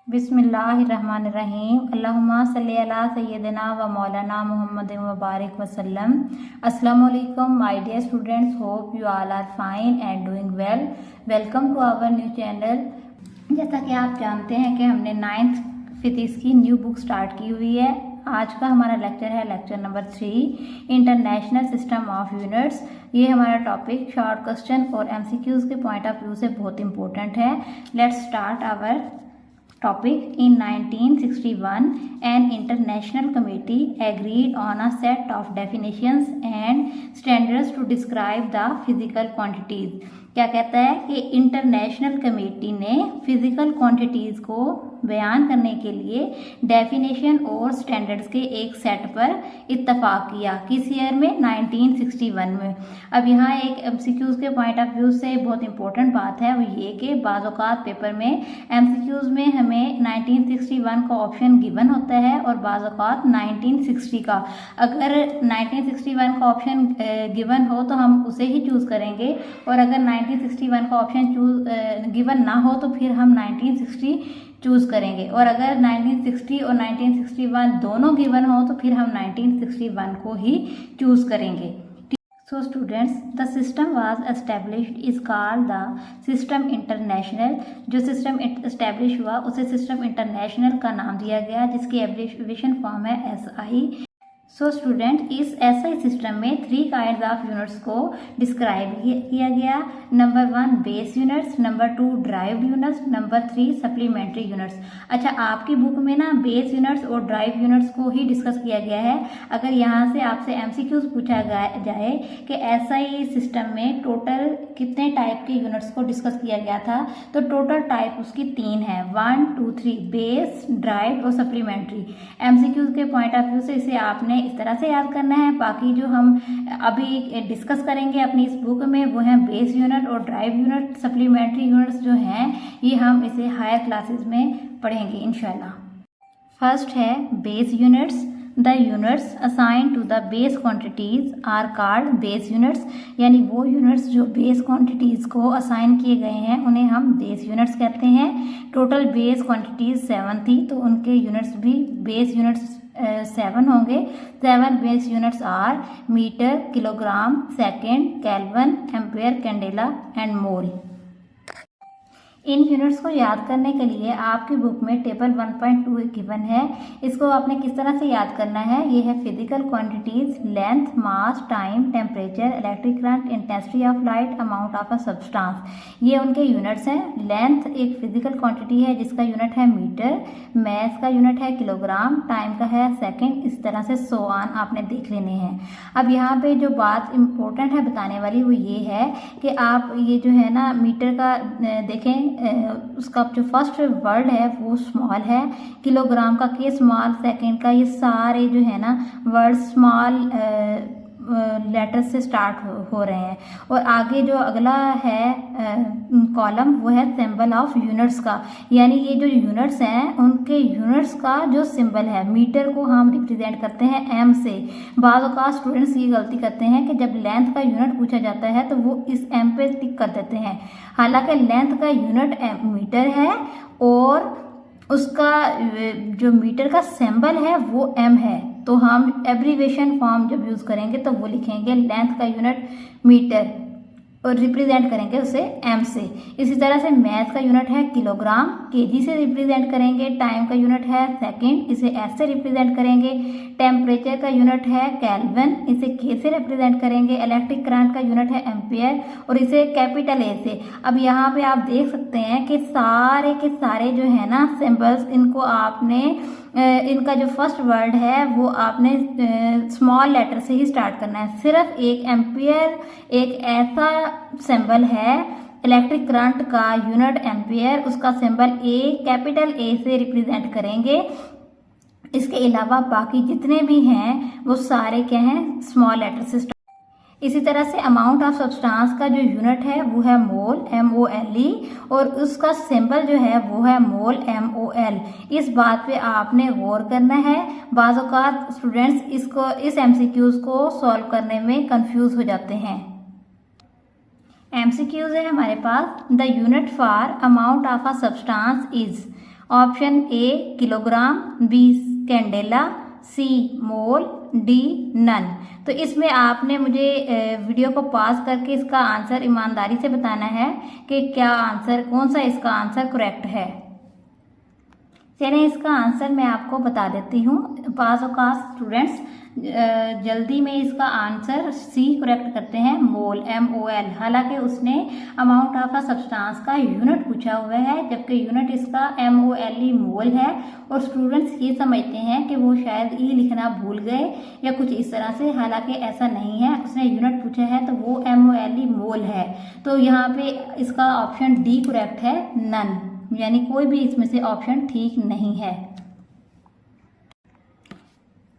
बिस्मिल्लाहिर्रहमानिर्रहीम। अल्लाहुम्मा सल्ली अला सय्यदिना व मौलाना मुहम्मद व बारिक वसल्लम। अस्सलामु अलैकुम my dear students, hope you all are fine and doing well. Welcome to our new channel. जैसा कि आप जानते हैं कि हमने 9th फिजिक्स की न्यू बुक स्टार्ट की हुई है। आज का हमारा लेक्चर है lecture number 3, international system of units. ये हमारा टॉपिक शॉर्ट क्वेश्चन और एमसीक्यूज के पॉइंट ऑफ व्यू से बहुत इंपॉर्टेंट है। Let's start our topic. In 1961, an international committee agreed on a set of definitions and standards to describe the physical quantities. क्या कहता है कि इंटरनेशनल कमेटी ने फिजिकल क्वांटिटीज़ को बयान करने के लिए डेफिनेशन और स्टैंडर्ड्स के एक सेट पर इत्तफाक किया। किस ईयर में? 1961 में। अब यहाँ एक एमसीक्यूज़ के पॉइंट ऑफ व्यू से बहुत इंपॉर्टेंट बात है, वो ये कि बाज़ औक़ात पेपर में एमसीक्यूज़ में हमें 1961 का ऑप्शन गिवन होता है और बाज़ औक़ात 1960 का। अगर 1961 का ऑप्शन गिवन हो तो हम उसे ही चूज़ करेंगे, और अगर 1961 का ऑप्शन गिवन ना हो तो फिर हम 1960 चूज़ करेंगे। और अगर 1960 और 1961 दोनों गिवन हो तो फिर हम 1961 को ही चूज़ करेंगे। So students, the system was established is called the system international। जो सिस्टम एस्टेब्लिश हुआ उसे सिस्टम इंटरनेशनल का नाम दिया गया, जिसकी एब्रिविएशन फॉर्म है SI। सो स्टूडेंट, इस SI सिस्टम में 3 काइंड ऑफ यूनिट्स को डिस्क्राइब किया गया। Number 1 base units, number 2 derived units, number 3 supplementary units. अच्छा, आपकी बुक में ना बेस यूनिट्स और ड्राइव यूनिट्स को ही डिस्कस किया गया है। अगर यहाँ से आपसे MCQs पूछा जाए कि SI सिस्टम में टोटल कितने टाइप के यूनिट्स को डिस्कस किया गया था, तो टोटल टाइप उसकी 3 है, 1 2 3, बेस, ड्राइव्ड और सप्लीमेंट्री। MCQs के पॉइंट ऑफ व्यू से इसे आपने इस तरह से याद करना है। बाकी जो हम अभी डिस्कस करेंगे अपनी इस बुक में वो है बेस यूनिट और ड्राइव यूनिट। सप्लीमेंट्री यूनिट्स जो हैं ये हम इसे हायर क्लासेस में पढ़ेंगे इंशाल्लाह। फर्स्ट है base units. The units assign to the base quantities are called base units. यानी वो यूनिट्स जो बेस क्वांटिटीज़ को असाइन किए गए हैं उन्हें हम बेस यूनिट्स कहते हैं। टोटल बेस क्वांटिटीज 7 थी, तो उनके यूनिट्स भी बेस यूनिट्स 7 होंगे। 7 base units are metre, kilogram, second, kelvin, ampere, candela and mole. इन यूनिट्स को याद करने के लिए आपकी बुक में टेबल 1.2 गिवन है। इसको आपने किस तरह से याद करना है? ये है physical quantities, length, mass, time, temperature, electric current, intensity of light, amount of a substance. ये उनके यूनिट्स हैं। लेंथ एक फिजिकल क्वांटिटी है जिसका यूनिट है मीटर, मास का यूनिट है किलोग्राम, टाइम का है सेकेंड, इस तरह से सो ऑन आपने देख लेने हैं। अब यहाँ पे जो बात इम्पोर्टेंट है बताने वाली वो ये है कि आप ये जो है ना मीटर का देखें, उसका जो फर्स्ट वर्ड है वो स्मॉल है, किलोग्राम का के स्मॉल, सेकंड का, ये सारे जो है ना वर्ड स्मॉल लेटर से स्टार्ट हो रहे हैं। और आगे जो अगला है कॉलम वो है सिंबल ऑफ यूनिट्स का। यानी ये जो यूनिट्स हैं उनके यूनिट्स का जो सिंबल है, मीटर को हम रिप्रेजेंट करते हैं M से। बाज़ औक़ात स्टूडेंट्स ये गलती करते हैं कि जब लेंथ का यूनिट पूछा जाता है तो वो इस M पे टिक कर देते हैं, हालांकि लेंथ का यूनिट मीटर है और उसका जो मीटर का सिंबल है वो M है। तो हम एब्रीवेशन फॉर्म जब यूज़ करेंगे तो वो लिखेंगे लेंथ का यूनिट मीटर और रिप्रेजेंट करेंगे उसे M से। इसी तरह से मैथ का यूनिट है किलोग्राम, केजी से रिप्रेजेंट करेंगे। टाइम का यूनिट है सेकंड, इसे S से रिप्रेजेंट करेंगे। टेम्परेचर का यूनिट है केल्विन, इसे K से रिप्रेजेंट करेंगे। इलेक्ट्रिक करंट का यूनिट है एम्पियर और इसे कैपिटल A से। अब यहाँ पे आप देख सकते हैं कि सारे के सारे जो है ना सिंबल्स, इनको आपने इनका जो फर्स्ट वर्ड है वो आपने स्मॉल लेटर से ही स्टार्ट करना है। सिर्फ एक एम्पियर एक ऐसा सिंबल है, इलेक्ट्रिक करंट का यूनिट एम्पियर, उसका सिंबल A, कैपिटल A से रिप्रेजेंट करेंगे। इसके अलावा बाकी जितने भी हैं वो सारे क्या हैं, स्मॉल लेटर से। इसी तरह से अमाउंट ऑफ सब्सटेंस का जो यूनिट है वो है मोल, MOLE, और उसका सिंबल जो है वो है मोल, MOL। इस बात पे आपने गौर करना है। बाज़ औक़ात स्टूडेंट्स इस MCQs को सॉल्व करने में कंफ्यूज हो जाते हैं। MCQs है हमारे पास, the unit for amount of a substance is. Option A kilogram, B candela, C mole, D none. तो इसमें आपने मुझे वीडियो को पॉज करके इसका आंसर ईमानदारी से बताना है कि क्या आंसर, कौन सा इसका आंसर करेक्ट है। चलिए इसका आंसर मैं आपको बता देती हूँ। पास औकात स्टूडेंट्स जल्दी में इसका आंसर सी करेक्ट करते हैं, मोल, MOL। हालांकि उसने अमाउंट ऑफ अ सब्सटेंस का यूनिट पूछा हुआ है, जबकि यूनिट इसका MOLE मोल है। और स्टूडेंट्स ये समझते हैं कि वो शायद ई लिखना भूल गए या कुछ इस तरह से, हालांकि ऐसा नहीं है। उसने यूनिट पूछा है तो वो MOLE मोल है। तो यहाँ पे इसका ऑप्शन डी करेक्ट है, नन, यानी कोई भी इसमें से ऑप्शन ठीक नहीं है।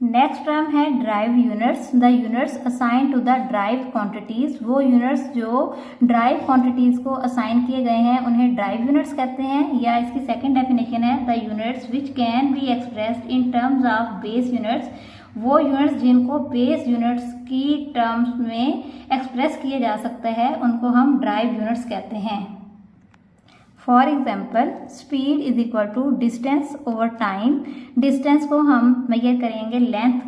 नेक्स्ट टर्म है derived units. The units assign to the derived quantities. वो यूनिट्स जो ड्राइव क्वांटिटीज को असाइन किए गए हैं उन्हें ड्राइव यूनिट्स कहते हैं। या इसकी सेकंड डेफिनेशन है the units which can be expressed in terms of base units. वो यूनिट्स जिनको बेस यूनिट्स की टर्म्स में एक्सप्रेस किए जा सकते हैं उनको हम ड्राइव यूनिट्स कहते हैं। For example speed is equal to distance over time. Distance को हम मेजर करेंगे लेंथ,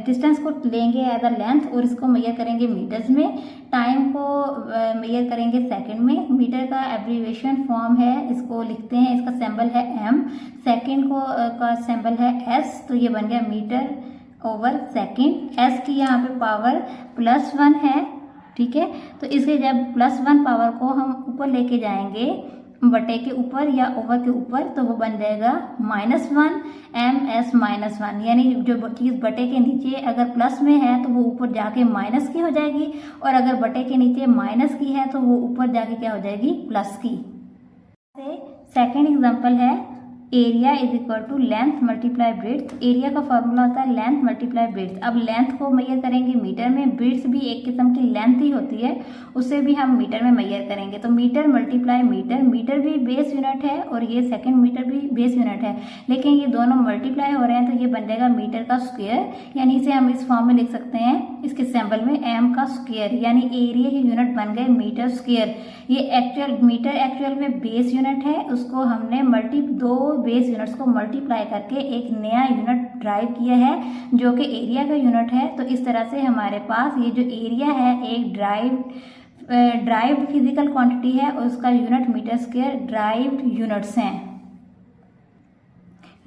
डिस्टेंस को लेंगे एज अ लेंथ और इसको मेजर करेंगे मीटर्स में। टाइम को मेजर करेंगे सेकंड में। मीटर का एब्रीविएशन फॉर्म है, इसको लिखते हैं, इसका सिंबल है m। सेकंड को का सिंबल है s, तो ये बन गया मीटर ओवर सेकंड। s की यहाँ पे पावर +1 है, ठीक है। तो इसके जब +1 पावर को हम ऊपर लेके जाएंगे बटे के ऊपर या ओवर के ऊपर, तो वो बन जाएगा -1 ms -1। यानी जो चीज़ बटे के नीचे अगर प्लस में है तो वो ऊपर जाके माइनस की हो जाएगी, और अगर बटे के नीचे माइनस की है तो वो ऊपर जाके क्या हो जाएगी, प्लस की। सेकेंड एग्जाम्पल है area is equal to length multiply breadth. Area का फॉर्मूला होता है लेंथ मल्टीप्लाई ब्रेड्थ। अब लेंथ को मेजर करेंगे मीटर में, ब्रेड्थ भी एक किस्म की लेंथ ही होती है, उसे भी हम मीटर में मेजर करेंगे। तो मीटर मल्टीप्लाई मीटर, मीटर भी बेस यूनिट है और ये सेकंड मीटर भी बेस यूनिट है, लेकिन ये दोनों मल्टीप्लाई हो रहे हैं तो ये बन जाएगा मीटर का स्क्वायर। यानी इसे हम इस फॉर्म में लिख सकते हैं, इसके सिंबल में m का स्क्वायर, यानी एरिया की यूनिट बन गए मीटर स्क्वायर। ये एक्चुअल मीटर एक्चुअल में बेस यूनिट है, उसको हमने दो बेस यूनिट्स को मल्टीप्लाई करके एक नया यूनिट ड्राइव किया है जो कि एरिया का यूनिट है। तो इस तरह से हमारे पास ये जो एरिया है एक ड्राइव्ड फिजिकल क्वांटिटी है और उसका unit metre square derived units हैं।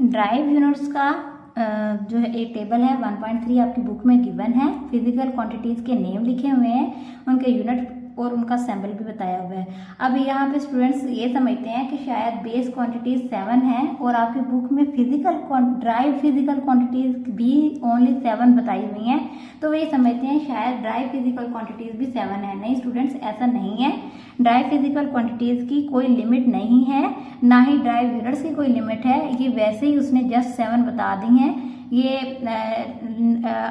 ड्राइव यूनिट्स का जो है एक टेबल है 1.3 आपकी बुक में गिवन है। फिजिकल क्वांटिटीज के नेम लिखे हुए हैं, उनके यूनिट और उनका सैम्पल भी बताया हुआ है। अब यहाँ पे स्टूडेंट्स ये समझते हैं कि शायद बेस क्वांटिटीज 7 हैं और आपकी बुक में ड्राइव फिजिकल क्वांटिटीज भी ओनली 7 बताई हुई हैं, तो वे समझते हैं शायद ड्राइव फिजिकल क्वांटिटीज भी 7 है। नहीं स्टूडेंट्स, ऐसा नहीं है। ड्राइव फिजिकल क्वांटिटीज की कोई लिमिट नहीं है, ना ही ड्राइव यूनिट्स की कोई लिमिट है। ये वैसे ही उसने जस्ट 7 बता दी हैं, ये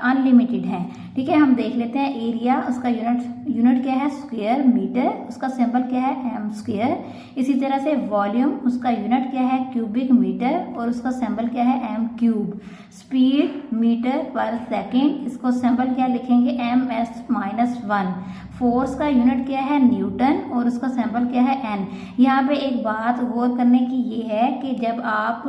अनलिमिटेड है, ठीक है। हम देख लेते हैं एरिया, उसका यूनिट क्या है, स्क्वायर मीटर, उसका सिंबल क्या है, m स्क्वायर। इसी तरह से वॉल्यूम, उसका यूनिट क्या है, क्यूबिक मीटर, और उसका सिंबल क्या है, m क्यूब। स्पीड मीटर पर सेकेंड, इसको सिंबल क्या लिखेंगे, ms-1। फोर्स का यूनिट क्या है, न्यूटन, और उसका सिंबल क्या है, n। यहाँ पे एक बात गौर करने की ये है कि जब आप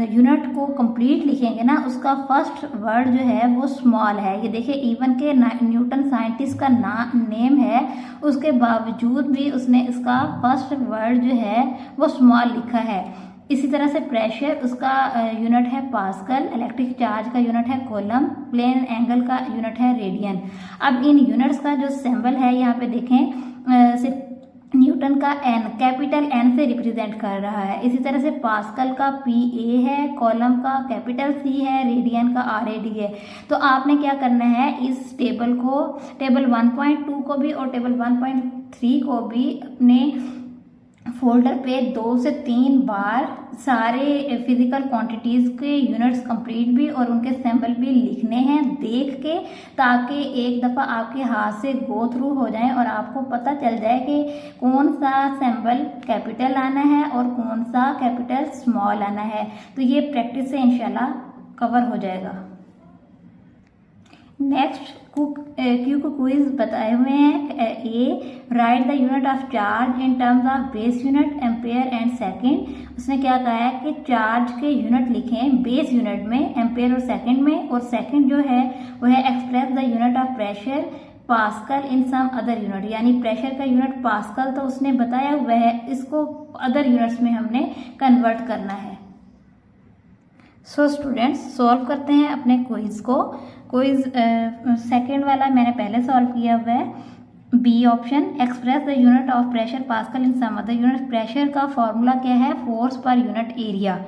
यूनिट को कंप्लीट लिखेंगे ना, उसका फर्स्ट वर्ड जो है वो स्मॉल है। ये देखिए, इवन के न्यूटन साइंटिस्ट का नेम है, उसके बावजूद भी उसने इसका फर्स्ट वर्ड जो है वो स्मॉल लिखा है। इसी तरह से प्रेशर, उसका यूनिट है पास्कल। इलेक्ट्रिक चार्ज का यूनिट है कूलम। प्लेन एंगल का यूनिट है रेडियन। अब इन यूनिट्स का जो सिंबल है यहाँ पे देखें, न्यूटन का n, कैपिटल N से रिप्रेजेंट कर रहा है। इसी तरह से पास्कल का PA है, कॉलम का कैपिटल C है, रेडियन का RAD है। तो आपने क्या करना है, इस टेबल 1.2 को भी और टेबल 1.3 को भी अपने फोल्डर पे 2 से 3 बार सारे फिजिकल क्वांटिटीज के यूनिट्स कंप्लीट भी और उनके सिंबल भी लिखने हैं देख के, ताकि एक दफ़ा आपके हाथ से गो थ्रू हो जाए और आपको पता चल जाए कि कौन सा सिंबल कैपिटल आना है और कौन सा कैपिटल स्मॉल आना है। तो ये प्रैक्टिस से इंशाल्लाह कवर हो जाएगा। नेक्स्ट क्यू को क्विज बताए हुए हैं। A, right the unit of charge in terms of base unit, ampere and second. उसने क्या कहा है कि चार्ज के यूनिट लिखें बेस यूनिट में, एम्पेयर और सेकंड में, और सेकंड जो है वो है express the unit of pressure pascal in some other unit, यानी प्रेशर का यूनिट पास्कल तो उसने बताया हुआ है, इसको अदर यूनिट्स में हमने कन्वर्ट करना है। सो स्टूडेंट्स सॉल्व करते हैं अपने क्विज को। क्विज सेकेंड वाला मैंने पहले सॉल्व किया हुआ है। B option, express the unit of pressure pascal in some other unit. Pressure का फॉर्मूला क्या है? Force per unit area.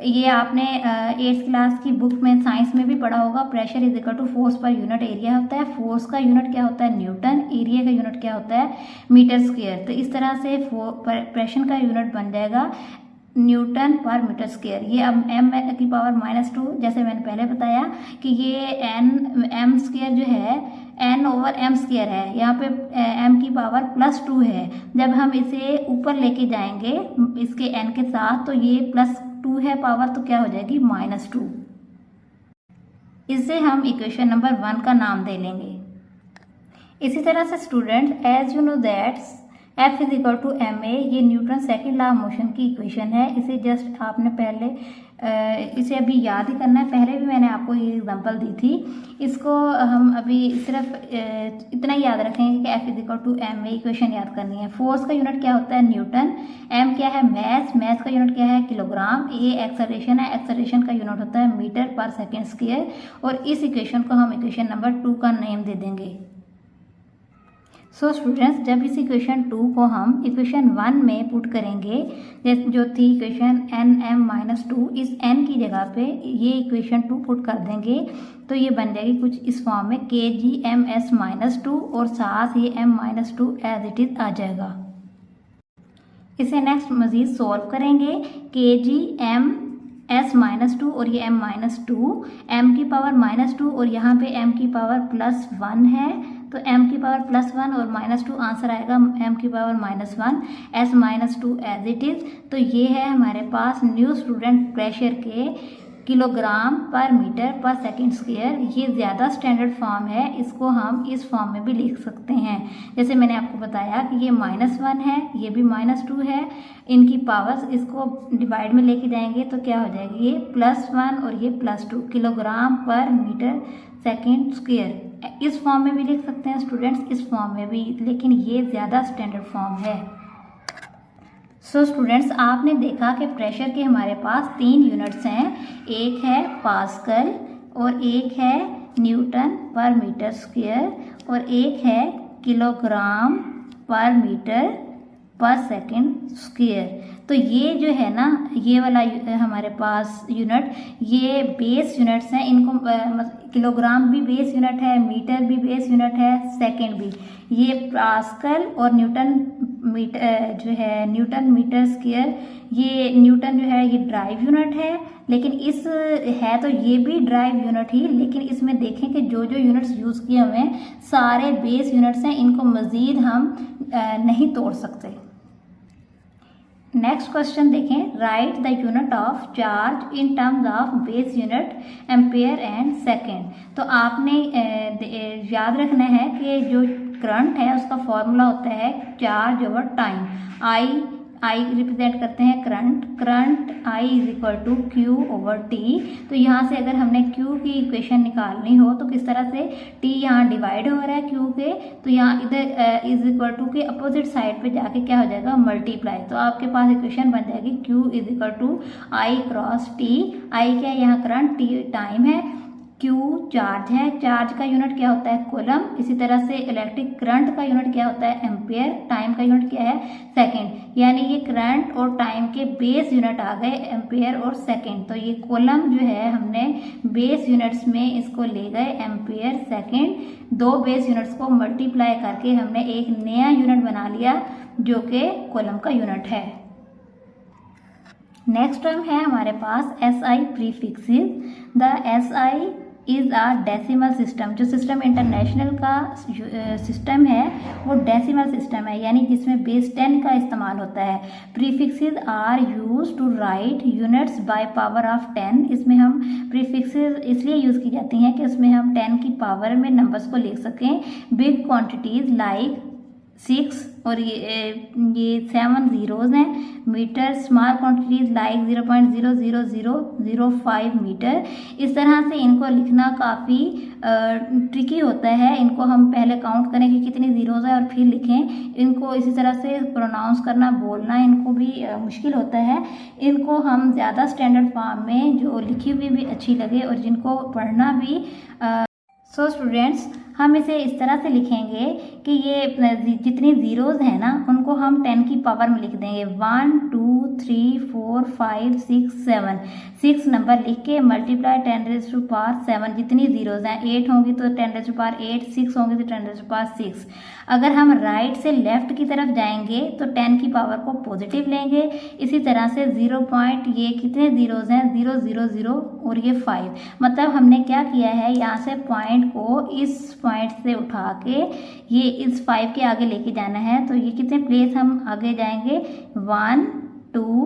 ये आपने 8th क्लास की बुक में साइंस में भी पढ़ा होगा। Pressure is equal to force per unit area होता है। फोर्स का यूनिट क्या होता है? न्यूटन। एरिया का यूनिट क्या होता है? Metre square. तो इस तरह से प्रेशर का यूनिट बन जाएगा न्यूटन पर मीटर स्क्वायर। ये अब m की पावर -2, जैसे मैंने पहले बताया कि ये m स्क्वायर जो है n ओवर m स्क्वायर है, यहाँ पे m की पावर +2 है। जब हम इसे ऊपर लेके जाएंगे इसके n के साथ तो ये +2 है पावर, तो क्या हो जाएगी? -2। इससे हम इक्वेशन नंबर 1 का नाम दे लेंगे। इसी तरह से student, as you know that F is equal to ma, ये Newton second law of motion की इक्वेशन है। इसे जस्ट आपने पहले इसे अभी याद ही करना है। पहले भी मैंने आपको ये एग्जांपल दी थी। इसको हम अभी सिर्फ इतना याद रखेंगे कि F is equal to ma, equation याद करनी है। फोर्स का यूनिट क्या होता है? न्यूटन। m क्या है? मैथ। मैथ का यूनिट क्या है? किलोग्राम। a एक्सेलरेशन है, एक्सेलरेशन का यूनिट होता है मीटर पर सेकेंड स्क्वायर। और इस इक्वेशन को हम इक्वेशन नंबर 2 का नेम दे देंगे। सो स्टूडेंट्स, जब इस इक्वेशन 2 को हम इक्वेशन 1 में पुट करेंगे, जो थी इक्वेशन nm-2, इस n की जगह पे ये इक्वेशन 2 पुट कर देंगे तो ये बन जाएगी कुछ इस फॉर्म में kgms-2, और साथ ये m-2 एज इट इज आ जाएगा। इसे नेक्स्ट मजीद सॉल्व करेंगे। kgms-2 और ये m-2, m की पावर -2 और यहाँ पे m की पावर +1 है, तो m की पावर +1 और -2 आंसर आएगा m की power -1, s-2 as it is. तो ये है हमारे पास न्यू स्टूडेंट प्रेशर के किलोग्राम पर मीटर पर सेकंड स्क्वायर। ये ज़्यादा स्टैंडर्ड फॉर्म है, इसको हम इस फॉर्म में भी लिख सकते हैं। जैसे मैंने आपको बताया कि ये -1 है, ये भी -2 है, इनकी पावर्स इसको डिवाइड में लेके जाएंगे तो क्या हो जाएगी? ये +1 और ये +2 किलोग्राम पर मीटर सेकंड स्क्वायर। इस फॉर्म में भी लिख सकते हैं स्टूडेंट्स, इस फॉर्म में भी, लेकिन ये ज़्यादा स्टैंडर्ड फॉर्म है। सो स्टूडेंट्स, आपने देखा कि प्रेशर के हमारे पास 3 यूनिट्स हैं। एक है पास्कल और एक है न्यूटन पर मीटर स्क्वायर और एक है किलोग्राम पर मीटर पर सेकंड स्क्वायर। तो ये जो है ना, ये वाला हमारे पास यूनिट, ये बेस यूनिट्स हैं। इनको किलोग्राम भी बेस यूनिट है, मीटर भी बेस यूनिट है, सेकंड भी। ये पास्कल और न्यूटन मीटर जो है, न्यूटन मीटर स्क्वायर, ये न्यूटन जो है ये ड्राइव यूनिट है। लेकिन इस है तो ये भी ड्राइव यूनिट ही, लेकिन इसमें देखें कि जो जो यूनिट्स यूज़ किए हुए हैं सारे बेस यूनिट्स हैं, इनको मज़ीद हम नहीं तोड़ सकते। नेक्स्ट क्वेश्चन देखें। Right the unit of charge in terms of base unit, ampere and second. तो आपने याद रखना है कि जो करंट है उसका फॉर्मूला होता है charge over time. I represent करते हैं current I is equal to Q over T। तो यहाँ से अगर हमने Q की इक्वेशन निकालनी हो तो किस तरह से, T यहाँ डिवाइड हो रहा है Q के, तो यहाँ इधर इज इक्वल टू के अपोजिट साइड पे जाके क्या हो जाएगा? मल्टीप्लाई। तो आपके पास इक्वेशन बन जाएगी Q is equal to I cross T। I क्या है? यहाँ करंट, T टाइम है, Q चार्ज है। चार्ज का यूनिट क्या होता है? कूलम। इसी तरह से इलेक्ट्रिक करंट का यूनिट क्या होता है? एम्पेयर। टाइम का यूनिट क्या है? सेकंड। यानी ये करंट और टाइम के बेस यूनिट आ गए, एम्पेयर और सेकंड। तो ये कूलम जो है हमने बेस यूनिट्स में इसको ले गए, एम्पेयर सेकंड। 2 बेस यूनिट्स को मल्टीप्लाई करके हमने एक नया यूनिट बना लिया जो कि कूलम का यूनिट है। नेक्स्ट टर्म है हमारे पास SI prefixes. The SI is a decimal system. जो सिस्टम इंटरनेशनल का सिस्टम है वो डेसिमल सिस्टम है, यानी जिसमें बेस 10 का इस्तेमाल होता है। Prefixes are use to write units by power of 10। इसमें हम प्रीफिक्सेस इसलिए यूज़ की जाती हैं कि उसमें हम 10 की पावर में नंबर्स को लिख सकें। बिग क्वांटिटीज़ लाइक 6 और ये 7 जीरोज़ हैं। Metre small quantities like 0.00005 metre. इस तरह से इनको लिखना काफ़ी ट्रिकी होता है। इनको हम पहले काउंट करें कि कितनी जीरोज़ है और फिर लिखें। इनको इसी तरह से प्रोनाउंस करना, बोलना इनको भी मुश्किल होता है। इनको हम ज़्यादा स्टैंडर्ड फॉर्म में जो लिखी हुई भी अच्छी लगे और जिनको पढ़ना भी सो स्टूडेंट्स, हम इसे इस तरह से लिखेंगे कि ये जितनी ज़ीरोज़ हैं ना उनको हम 10 की पावर में लिख देंगे। 1 2 3 4 5 6 7 6 नंबर लिख के मल्टीप्लाई 10⁻⁷ जितनी ज़ीरोज़ हैं। 8 होंगी तो 10⁻⁸, 6 होंगी तो 10⁻⁶। अगर हम राइट से लेफ्ट की तरफ जाएंगे तो 10 की पावर को पॉजिटिव लेंगे। इसी तरह से 0 पॉइंट, ये कितने ज़ीरोज़ हैं, 0 0 0 और ये 5। मतलब हमने क्या किया है, यहाँ से पॉइंट को इस पॉइंट से उठा के ये इस 5 के आगे लेके जाना है। तो ये कितने प्लेस हम आगे जाएंगे, 1 2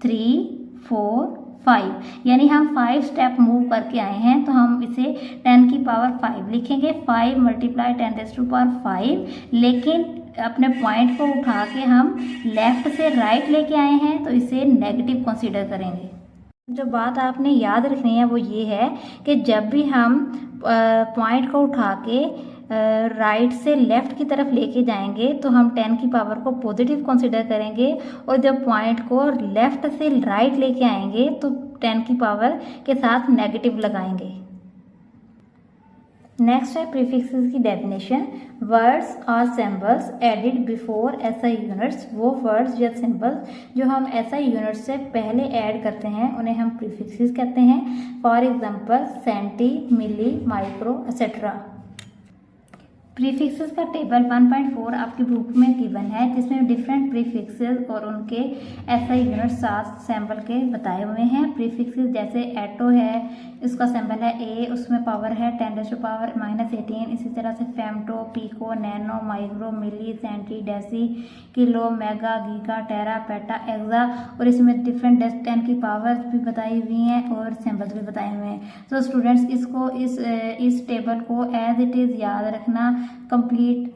3 4 5, यानी हम 5 स्टेप मूव करके आए हैं। तो हम इसे 10 की पावर 5 लिखेंगे। 5 मल्टीप्लाई 10⁻⁵, लेकिन अपने पॉइंट को उठा के हम लेफ्ट से राइट लेके आए हैं तो इसे नेगेटिव कंसीडर करेंगे। जो बात आपने याद रखनी है वो ये है कि जब भी हम पॉइंट को उठा के राइट से लेफ्ट की तरफ लेके जाएंगे तो हम 10 की पावर को पॉजिटिव कंसीडर करेंगे, और जब पॉइंट को लेफ्ट से राइट लेके आएंगे तो 10 की पावर के साथ नेगेटिव लगाएंगे। नेक्स्ट है प्रीफिक्सेस की डेफिनेशन। वर्ड्स और symbols added before SI units. वो वर्ड्स या सिंबल्स जो हम एसआई यूनिट्स से पहले ऐड करते हैं उन्हें हम प्रीफिक्सेस कहते हैं। For example centi, milli, micro etcetera. Prefixes का टेबल 1.4 आपकी बुक में गिवन है, जिसमें डिफरेंट प्रीफिक्सेस और उनके एसआई यूनिट 7 सैम्पल के बताए हुए हैं। प्रीफिक्सेस जैसे एटो है, इसका सिंबल है ए, उसमें पावर है 10⁻⁻18। इसी तरह से femto, pico, nano, micro, milli, centi, deci, kilo, mega, giga, tera, peta, exa, और इसमें डिफरेंट 10 की पावर्स भी बताई हुई हैं और सिंबल्स भी बताए हुए हैं। तो स्टूडेंट्स इसको इस टेबल को एज इट इज़ याद रखना कंप्लीट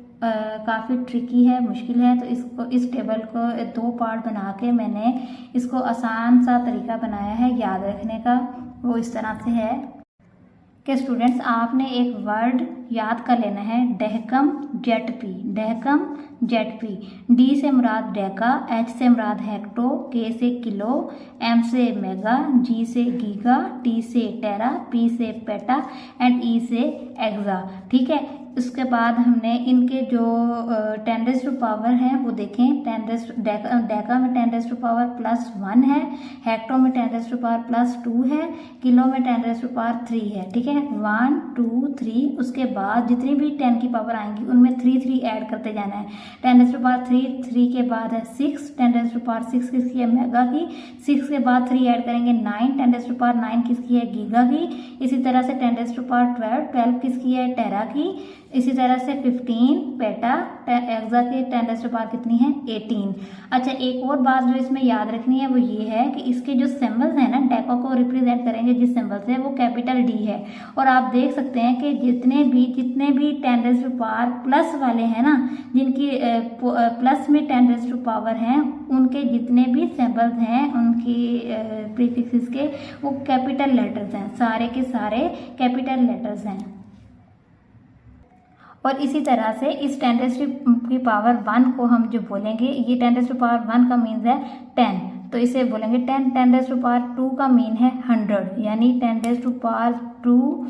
काफ़ी ट्रिकी है, मुश्किल है। तो इस टेबल को 2 पार्ट बना के मैंने इसको आसान सा तरीका बनाया है याद रखने का। वो इस तरह से है कि स्टूडेंट्स आपने एक वर्ड याद कर लेना है, डहकम जेट पी। डहकम जेट पी। डी से मुराद डेका, एच से मुराद हेक्टो, के से किलो, एम से मेगा, जी से गीगा, टी से टेरा, पी से पेटा एंड ई से एक्सा। ठीक है, उसके बाद हमने इनके जो 10⁻⁴ हैं वो देखें। डेका में 10⁻⁻+1 है, हेक्टो में 10⁻+2 है, किलो में 10⁻3 है। ठीक है, 1 2 3। उसके बाद जितनी भी 10 की पावर आएंगी उनमें 3 ऐड करते जाना है। 10⁻3 के बाद है 6, 10⁻6 किसकी है, मेगा की। 6 के बाद 3 ऐड करेंगे 9, 10⁻9 किसकी है, गीगा की। इसी तरह से 10⁻12, 12 किसकी है, टेरा की। इसी तरह से 15 पेटा, एक्सा की 10⁻⁴ कितनी है, 18। अच्छा, एक और बात जो इसमें याद रखनी है वो ये है कि इसके जो सिंबल्स हैं ना, डेका को रिप्रेजेंट करेंगे जिस सिंबल से, वो कैपिटल डी है। और आप देख सकते हैं कि जितने भी 10⁻+ वाले हैं ना, जिनकी प्लस में 10⁻ हैं, उनके जितने भी सिंबल्स हैं उनकी प्रीफिक्सेस के, वो कैपिटल लेटर्स हैं, सारे के सारे कैपिटल लेटर्स हैं। और इसी तरह से इस 10⁻1 को हम जो बोलेंगे, ये 10⁻1 का मीन्स है 10, तो इसे बोलेंगे 10। 10⁻2 का मीन है 100, यानी 10⁻2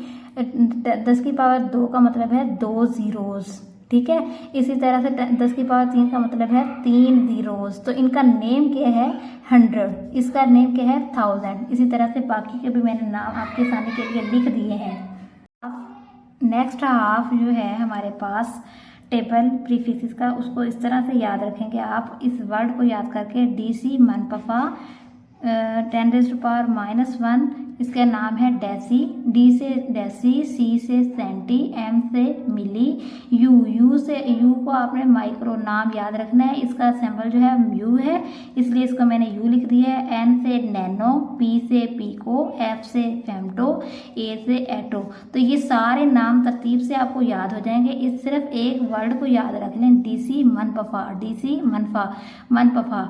10⁻2 का मतलब है 2 ज़ीरोज़। ठीक है, इसी तरह से 10⁻3 का मतलब है 3 ज़ीरोज़। तो इनका नेम क्या है, 100, इसका नेम क्या है, 1000। इसी तरह से बाकी के भी मैंने नाम आपके सामने के लिए लिख दिए हैं। नेक्स्ट हाफ जो है हमारे पास टेबल प्रीफिक्सेस का, उसको इस तरह से याद रखेंगे आप। इस वर्ड को याद करके DC मनपफा 10⁻⁻1, इसका नाम है डेसी। डी से डेसी, सी से सेंटी, एम से मिली, यू को आपने माइक्रो नाम याद रखना है। इसका सिंबल जो है म्यू है, इसलिए इसको मैंने यू लिख दिया है। एन से नैनो, पी से पीको, एफ से फेमटो, ए से एटो। तो ये सारे नाम तरतीब से आपको याद हो जाएंगे। इस सिर्फ एक वर्ड को याद रख लें, डीसी मनपफा, डीसी मनपफा।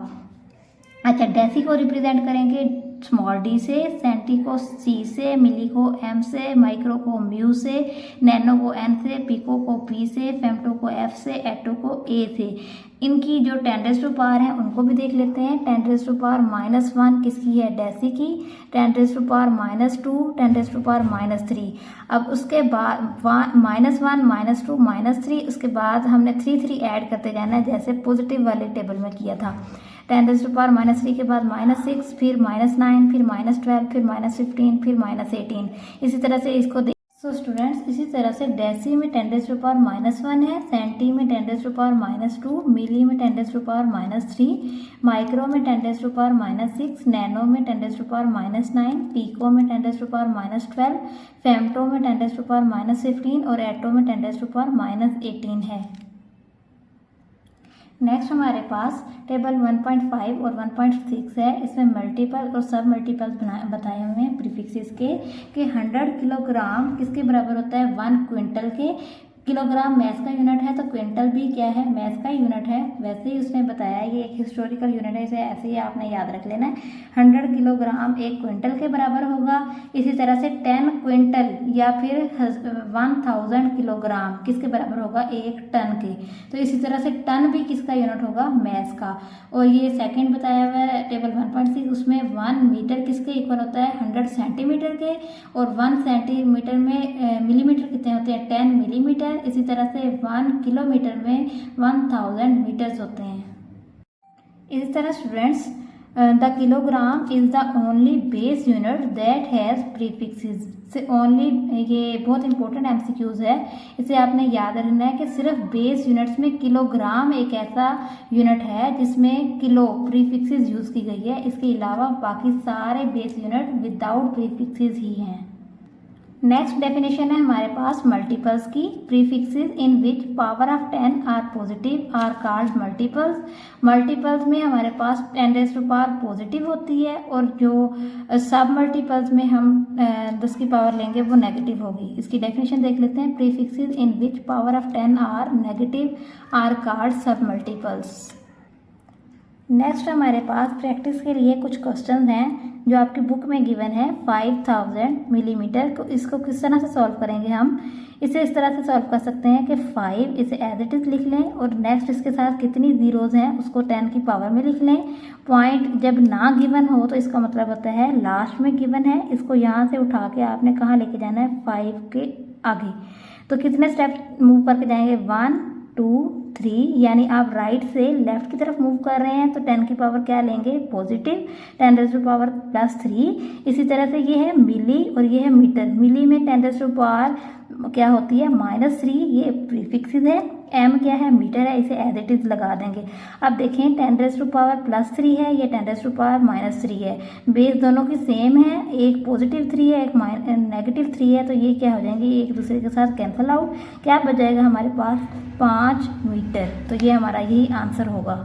अच्छा, डेसी को रिप्रेजेंट करेंगे स्मॉल डी से, सेंटी को सी से, मिली को एम से, माइक्रो को म्यू से, नैनो को एन से, पिको को पी से, फेमटो को एफ से, एटो को ए से। इनकी जो 10⁻⁻ है उनको भी देख लेते हैं। 10⁻⁻1 किसकी है? डेसी की। 10⁻⁻2, 10⁻⁻3। अब उसके बाद -1, -2, -3, उसके बाद हमने 3 ऐड करते जाना है, जैसे पॉजिटिव वाले टेबल में किया था। 10⁻⁻3 के बाद -6, फिर -9, फिर -12, फिर -15, फिर -18। इसी तरह से इसको सो स्टूडेंट्स, इसी तरह से डेसी में 10⁻⁻1 है, सेंटी में 10⁻⁻2, मिली में 10⁻⁻3, माइक्रो में 10⁻⁻6, नैनो में 10⁻⁻9, पीको में 10⁻⁻12, फेमटो में 10⁻⁻15 और एटो में 10⁻⁻18 है। नेक्स्ट हमारे पास टेबल 1.5 और 1.6 है। इसमें मल्टीपल और सब मल्टीपल्स बताए हुए हैं प्रीफिक्सेस के कि 100 किलोग्राम किसके बराबर होता है? 1 क्विंटल के। किलोग्राम मैथ का यूनिट है, तो क्विंटल भी क्या है? मैथ का यूनिट है। वैसे ही उसने बताया, ये एक हिस्टोरिकल यूनिट है, इसे ऐसे ही आपने याद रख लेना है। 100 किलोग्राम 1 क्विंटल के बराबर होगा। इसी तरह से 10 क्विंटल या फिर 1000 किलोग्राम किसके बराबर होगा? 1 टन के। तो इसी तरह से टन भी किसका यूनिट होगा? मैथ का। और ये सेकंड बताया हुआ है टेबल 1.6, उसमें 1 मीटर किसके इक्वल होता है? 100 सेंटीमीटर के। और 1 सेंटीमीटर में मिलीमीटर कितने होते हैं? 10 मिलीमीटर। इसी तरह से 1 किलोमीटर में 1000 मीटर्स होते हैं। इसी तरह students, the kilogram is the only base unit that has prefixes से ओनली। ये बहुत इंपॉर्टेंट एमसीक्यूज है, इसे आपने याद रखना है कि सिर्फ बेस यूनिट्स में किलोग्राम एक ऐसा यूनिट है जिसमें किलो प्रीफिक्सेस यूज की गई है। इसके अलावा बाकी सारे बेस यूनिट विदाउट प्रीफिक्सेस ही हैं। नेक्स्ट डेफिनेशन है हमारे पास मल्टीपल्स की। Prefixes in which power of 10 are positive are called multiples. Multiples में हमारे पास 10⁻⁻ पॉजिटिव होती है और जो सब मल्टीपल्स में हम 10 की पावर लेंगे वो नेगेटिव होगी। इसकी डेफिनेशन देख लेते हैं। Prefixes in which power of 10 are negative are called submultiples. Next हमारे पास प्रैक्टिस के लिए कुछ क्वेश्चन हैं जो आपकी बुक में गिवन है। 5000 मिलीमीटर को इसको किस तरह से सॉल्व करेंगे? हम इसे इस तरह से सॉल्व कर सकते हैं कि 5 इसे एज इट इज लिख लें और नेक्स्ट इसके साथ कितनी जीरोज हैं उसको 10 की पावर में लिख लें। पॉइंट जब ना गिवन हो तो इसका मतलब होता है लास्ट में गिवन है। इसको यहाँ से उठा के आपने कहाँ लेके जाना है? 5 के आगे। तो कितने स्टेप मूव करके जाएंगे? 1 2 3, यानी आप राइट से लेफ्ट की तरफ मूव कर रहे हैं तो 10 की पावर क्या लेंगे? पॉजिटिव। 10⁻+3। इसी तरह से ये है मिली और ये है मीटर। मिली में 10⁻ क्या होती है? -3, ये प्रीफिक्सेस है। m क्या है? मीटर है, इसे एज इट इज लगा देंगे। अब देखें 10⁻+3 है, ये 10⁻−3 है। बेस दोनों की सेम है, एक पॉजिटिव 3 है, एक नेगेटिव 3 है, तो ये क्या हो जाएंगे? एक दूसरे के साथ कैंसिल आउट। क्या बच जाएगा हमारे पास? 5 मीटर। तो ये हमारा यही आंसर होगा।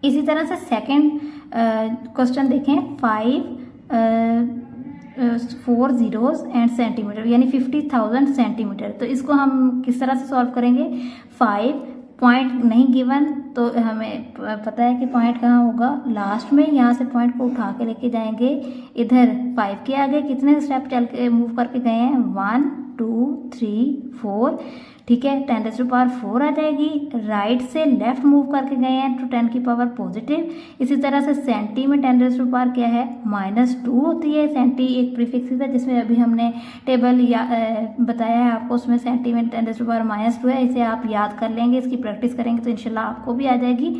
इसी तरह से सेकंड क्वेश्चन देखें। 4 zeros एंड सेंटीमीटर, यानी 50,000 सेंटीमीटर। तो इसको हम किस तरह से सॉल्व करेंगे? 5 पॉइंट नहीं गिवन तो हमें पता है कि पॉइंट कहाँ होगा? लास्ट में। यहाँ से पॉइंट को उठा के लेके जाएंगे इधर 5 के आगे। कितने स्टेप चल के मूव करके गए हैं? 1 2 3 4, ठीक है। 10⁻4 आ जाएगी। राइट से लेफ्ट मूव करके गए हैं तो 10 की पावर पॉजिटिव। इसी तरह से सेंटी में 10⁻ क्या है? -2 होती है। सेंटी एक प्रीफिक्स है जिसमें अभी हमने टेबल बताया है आपको, उसमें सेंटी में 10⁻-2 है। इसे आप याद कर लेंगे, इसकी प्रैक्टिस करेंगे तो इंशाल्लाह आपको भी आ जाएगी।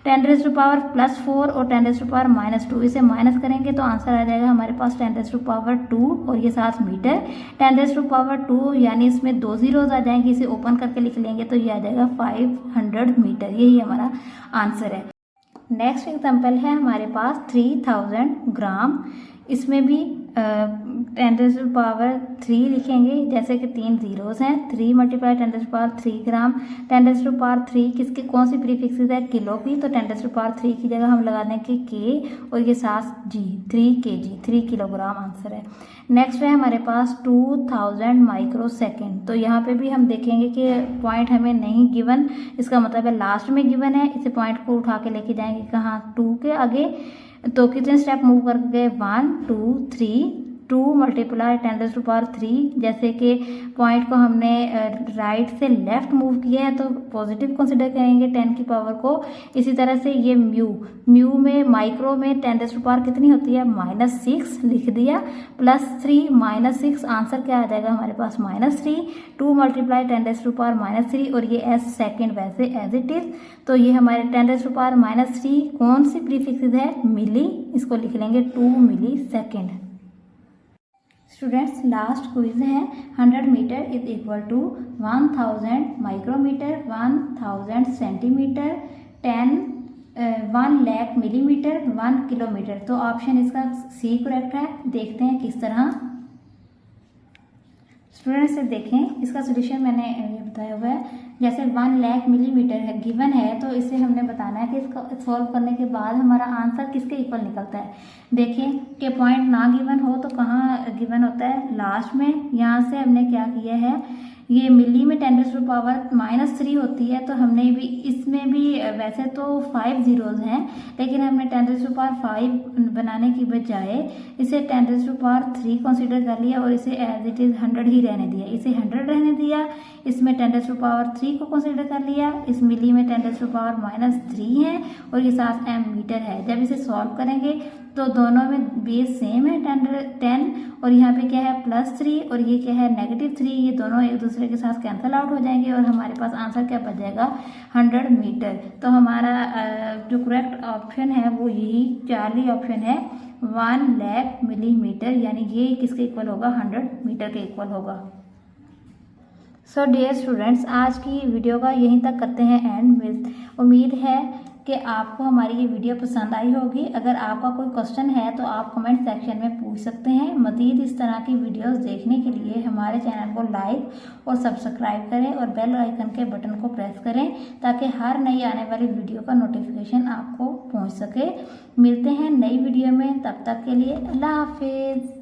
10⁻+4 और 10⁻-2, इसे माइनस करेंगे तो आंसर आ जाएगा हमारे पास 10⁻2 और ये साथ मीटर। 10⁻2 यानी इसमें 2 जीरोज आ जाएंगे, इसे ओपन करके लिख लेंगे तो ये आ जाएगा 500 मीटर। यही हमारा आंसर है। नेक्स्ट एग्जांपल है हमारे पास 3000 ग्राम। इसमें भी 10⁻³ लिखेंगे, जैसे कि 3 जीरोस हैं। 3 × 10⁻³ ग्राम। 10⁻³ किसकी कौन सी प्रीफिक्स है? किलो की। तो 10⁻³ की जगह हम लगा देंगे के और ये साथ जी, 3 kg, 3 किलोग्राम आंसर है। नेक्स्ट है हमारे पास 2000 माइक्रोसेकेंड। तो यहाँ पे भी हम देखेंगे कि पॉइंट हमें नहीं गिवन, इसका मतलब है लास्ट में गिवन है। इसे पॉइंट को उठा के लेके जाएंगे कहाँ? 2 के आगे। तो कितने स्टेप मूव कर गए? 1 2 3। 2 × 10⁻³, जैसे कि पॉइंट को हमने राइट से लेफ्ट मूव किया है तो पॉजिटिव कंसिडर करेंगे 10 की पावर को। इसी तरह से ये म्यू में माइक्रो में 10⁻³ कितनी होती है? -6 लिख दिया, +3 -6 आंसर क्या आ जाएगा हमारे पास? -3। 2 × 10⁻³ और ये एस सेकेंड वैसे एज इट इज। तो ये हमारे 10⁻³ कौन सी प्रीफिक्स है? मिली। इसको लिख लेंगे 2 millisecond. Students last quiz है। 100 metre is equal to 1000 micrometre, 1000 centimetre, 1 lakh millimetre, 1 kilometre. तो ऑप्शन इसका सी करेक्ट है। देखते हैं किस तरह। स्टूडेंट्स से देखें, इसका सोल्यूशन मैंने ये बताया हुआ है। जैसे 1 लाख मिलीमीटर है गिवन है, तो इसे हमने बताना है कि इसको सॉल्व करने के बाद हमारा आंसर किसके इक्वल निकलता है। देखें कि पॉइंट ना गिवन हो तो कहाँ गिवन होता है? लास्ट में। यहाँ से हमने क्या किया है, ये मिली में 10⁻³ होती है, तो हमने भी इसमें भी वैसे तो 5 जीरोज हैं, लेकिन हमने 10⁻5 बनाने की बजाय इसे 10⁻³ कंसीडर कर लिया और इसे एज इट इज 100 ही रहने दिया। इसे 100 रहने दिया, इसमें 10⁻³ को कंसीडर कर लिया। इस मिली में 10⁻³ है और ये साथ m मीटर है। जब इसे सॉल्व करेंगे तो दोनों में बेस सेम है 10 और यहाँ पे क्या है +3 और ये क्या है -3। ये दोनों एक दूसरे के साथ कैंसिल आउट हो जाएंगे और हमारे पास आंसर क्या बच जाएगा? 100 मीटर। तो हमारा जो करेक्ट ऑप्शन है वो यही चार्ली ऑप्शन है, 1 लाख मिलीमीटर, यानी ये किसके इक्वल होगा? 100 मीटर के इक्वल होगा। सो डियर स्टूडेंट्स, आज की वीडियो का यहीं तक करते हैं एंड। उम्मीद है कि आपको हमारी ये वीडियो पसंद आई होगी। अगर आपका कोई क्वेश्चन है तो आप कमेंट सेक्शन में पूछ सकते हैं। मज़ीद इस तरह की वीडियोस देखने के लिए हमारे चैनल को लाइक और सब्सक्राइब करें और बेल आइकन के बटन को प्रेस करें ताकि हर नई आने वाली वीडियो का नोटिफिकेशन आपको पहुंच सके। मिलते हैं नई वीडियो में, तब तक के लिए अल्लाह हाफिज़।